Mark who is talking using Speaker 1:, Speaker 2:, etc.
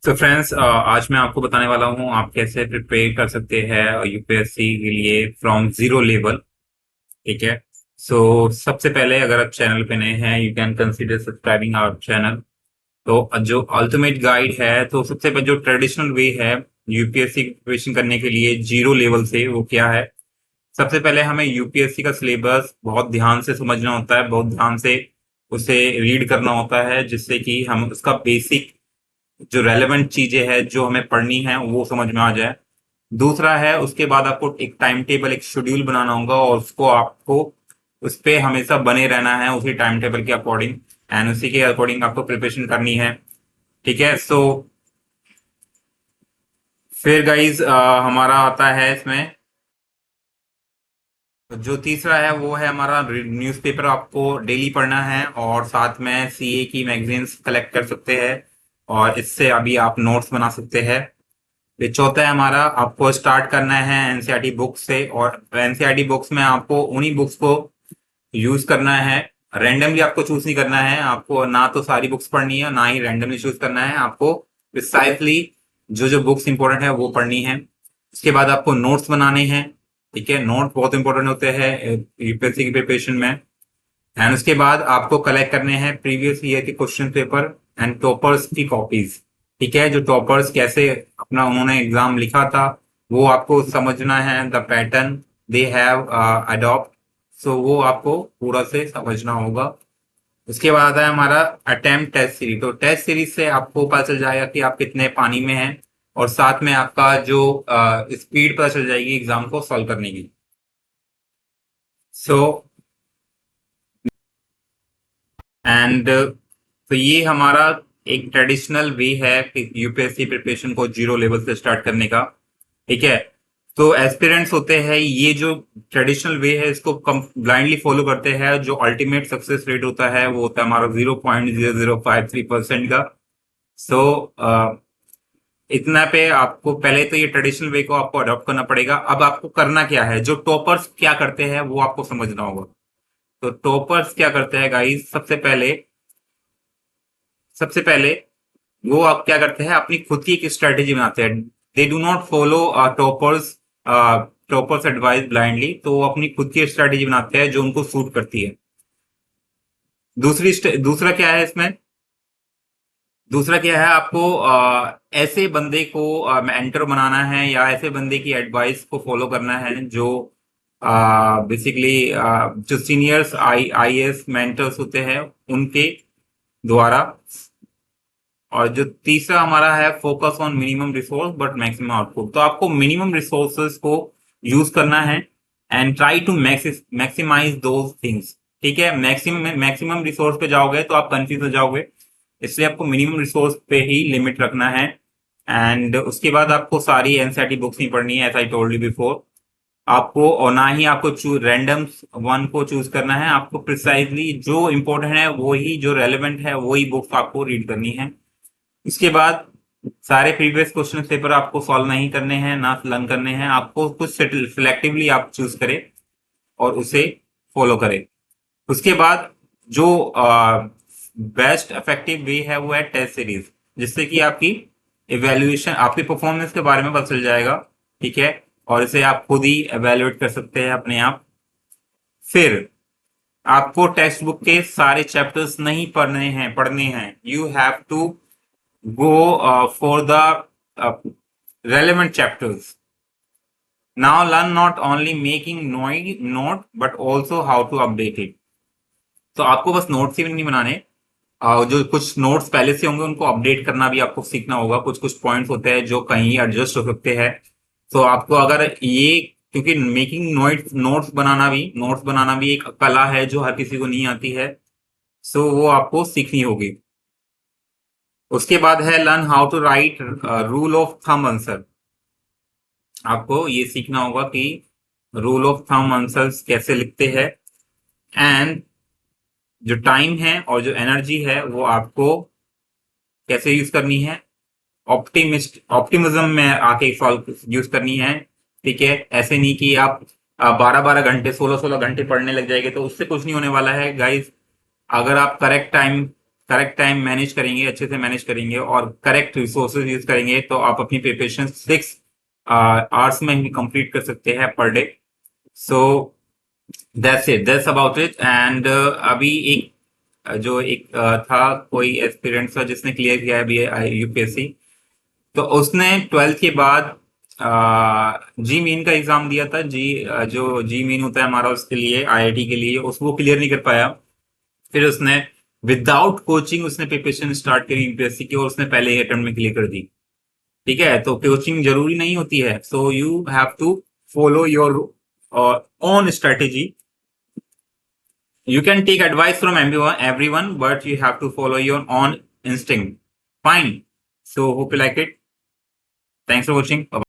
Speaker 1: तो फ्रेंड्स, आज मैं आपको बताने वाला हूँ आप कैसे प्रिपेयर कर सकते हैं यूपीएससी के लिए फ्रॉम जीरो लेवल। ठीक है। सबसे पहले अगर आप चैनल पे नए हैं, you can consider subscribing our channel. तो जो अल्टीमेट गाइड है, तो सबसे पहले जो ट्रेडिशनल वे है यूपीएससी की प्रिपरेशन करने के लिए जीरो लेवल से, वो क्या है। सबसे पहले हमें यूपीएससी का सिलेबस बहुत ध्यान से समझना होता है, बहुत ध्यान से उसे रीड करना होता है, जिससे कि हम उसका बेसिक जो रेलेवेंट चीजें हैं जो हमें पढ़नी है वो समझ में आ जाए। दूसरा है, उसके बाद आपको एक टाइम टेबल, एक शेड्यूल बनाना होगा और उसको आपको उस पे हमेशा बने रहना है, उसी टाइम टेबल के अकॉर्डिंग एंड उसी के अकॉर्डिंग आपको प्रिपरेशन करनी है। ठीक है। फिर गाइज हमारा आता है इसमें जो तीसरा है, वो है हमारा न्यूज़पेपर आपको डेली पढ़ना है और साथ में सीए की मैगजीन्स कलेक्ट कर सकते हैं और इससे अभी आप नोट्स बना सकते हैं। ये चौथा है हमारा, आपको स्टार्ट करना है एनसीईआरटी बुक से और एनसीईआरटी बुक्स में आपको उन्हीं बुक्स को यूज करना है। रैंडमली आपको चूज नहीं करना है, आपको ना तो सारी बुक्स पढ़नी है ना ही रैंडमली चूज करना है, आपको प्रिसाइजली जो जो बुक्स इंपॉर्टेंट है वो पढ़नी है। उसके बाद आपको नोट्स बनाने हैं। ठीक है, नोट बहुत इंपॉर्टेंट होते हैं यूपीएससी की प्रिपरेशन में। एंड उसके बाद आपको कलेक्ट करने हैं प्रीवियस ईयर के क्वेश्चन पेपर एंड टॉपर्स की कॉपीज। ठीक है, जो टॉपर्स कैसे अपना उन्होंने एग्जाम लिखा था वो आपको समझना है, the pattern they have adopt. वो आपको पूरा से समझना होगा। उसके बाद आता है हमारा अटेम्प्ट टेस्ट सीरीज। तो टेस्ट सीरीज से आपको पता चल जाएगा कि आप कितने पानी में हैं और साथ में आपका जो स्पीड पता चल जाएगी एग्जाम को सॉल्व करने की। सो एंड तो ये हमारा एक ट्रेडिशनल वे है यूपीएससी प्रिपरेशन को जीरो लेवल से स्टार्ट करने का। ठीक है। तो एस्पिरेंट्स होते हैं, ये जो ट्रेडिशनल वे है इसको ब्लाइंडली फॉलो करते हैं, जो अल्टीमेट सक्सेस रेट होता है वो होता है हमारा 0.0053% का। सो इतना पे आपको पहले तो ये ट्रेडिशनल वे को आपको अडॉप्ट करना पड़ेगा। अब आपको करना क्या है, जो टॉपर्स क्या करते हैं वो आपको समझना होगा। तो टॉपर्स क्या करते हैं गाइस, सबसे पहले वो आप क्या करते हैं, अपनी खुद की एक स्ट्रेटेजी बनाते हैं। They do not follow toppers toppers advice blindly, तो वो अपनी खुद की स्ट्रेटेजी बनाते हैं जो उनको सूट करती है। दूसरा क्या है इसमें, दूसरा क्या है, आपको ऐसे बंदे को मेंटर बनाना है या ऐसे बंदे की एडवाइस को फॉलो करना है जो बेसिकली जो सीनियर्स आईएएस मेंटर्स होते हैं उनके द्वारा। और जो तीसरा हमारा है, focus on minimum resource but maximum output. तो आपको मिनिमम रिसोर्सेज को यूज करना है and try to maximise those things. ठीक है, मैक्सिमम मैक्सिमम रिसोर्स पे जाओगे तो आप कंफ्यूज हो जाओगे, इसलिए आपको मिनिमम रिसोर्स पे ही लिमिट रखना है। एंड उसके बाद आपको सारी एनसीईआरटी बुक्स नहीं पढ़नी है, as I told you before आपको, और ना ही आपको रैंडम वन को चूज करना है। आपको प्रिसाइजली जो इंपॉर्टेंट है वही, जो रेलेवेंट है वही बुक्स आपको रीड करनी है। इसके बाद सारे प्रीवियस क्वेश्चन पेपर आपको सॉल्व नहीं करने हैं, ना लर्न करने हैं, आपको कुछ सिलेक्टिवली आप चूज करें और उसे फॉलो करें। उसके बाद जो बेस्ट इफेक्टिव वे है वो है टेस्ट सीरीज, जिससे कि आपकी इवेल्युएशन, आपकी परफॉर्मेंस के बारे में पता चल जाएगा। ठीक है, और इसे आप खुद ही एवेल्युएट कर सकते हैं अपने आप। फिर आपको टेक्स्ट बुक के सारे चैप्टर्स नहीं पढ़ने हैं, you have to go for the relevant chapters. Now learn not only making note but also how to update it. तो आपको बस नोट्स ही नहीं बनाने, जो कुछ नोट्स पहले से होंगे उनको अपडेट करना भी आपको सीखना होगा। कुछ कुछ पॉइंट्स होते हैं जो कहीं एडजस्ट हो सकते हैं। तो आपको अगर ये, क्योंकि मेकिंग नोट्स बनाना भी एक कला है जो हर किसी को नहीं आती है, वो आपको सीखनी होगी। उसके बाद है learn how to write rule of thumb answer. आपको ये सीखना होगा कि रूल ऑफ थंब आंसर्स कैसे लिखते हैं। एंड जो टाइम है और जो एनर्जी है वो आपको कैसे यूज करनी है, ऑप्टिमिज्म में आके सॉल्व यूज करनी है। ठीक है, ऐसे नहीं कि आप 12-12 घंटे 16-16 घंटे पढ़ने लग जाएंगे, तो उससे कुछ नहीं होने वाला है गाइस। अगर आप correct time correct time manage करेंगे, अच्छे से मैनेज करेंगे और करेक्ट रिसोर्सेज यूज करेंगे तो आप अपनी प्रिपरेशन 6 आवर्स में ही कंप्लीट कर सकते हैं per day. So that's it, that's about it. And अभी एक जो एक था कोई एस्पिरेंट था जिसने क्लियर किया है अभी यूपीएससी, तो उसने 12th के बाद जी मीन का एग्जाम दिया था। जो जी मीन होता है हमारा उसके लिए, आईआईटी के लिए, उसको क्लियर नहीं कर पाया। फिर उसने विदाउट कोचिंग उसने प्रिपरेशन स्टार्ट करी यूपीएससी की और उसने पहले ही अटेम्प्ट में क्लियर कर दी। ठीक है, तो कोचिंग जरूरी नहीं होती है। So you have to follow your own strategy. You can take advice from everyone, but you have to follow your own instinct. Fine. So hope you like it. Thanks for watching. Bye.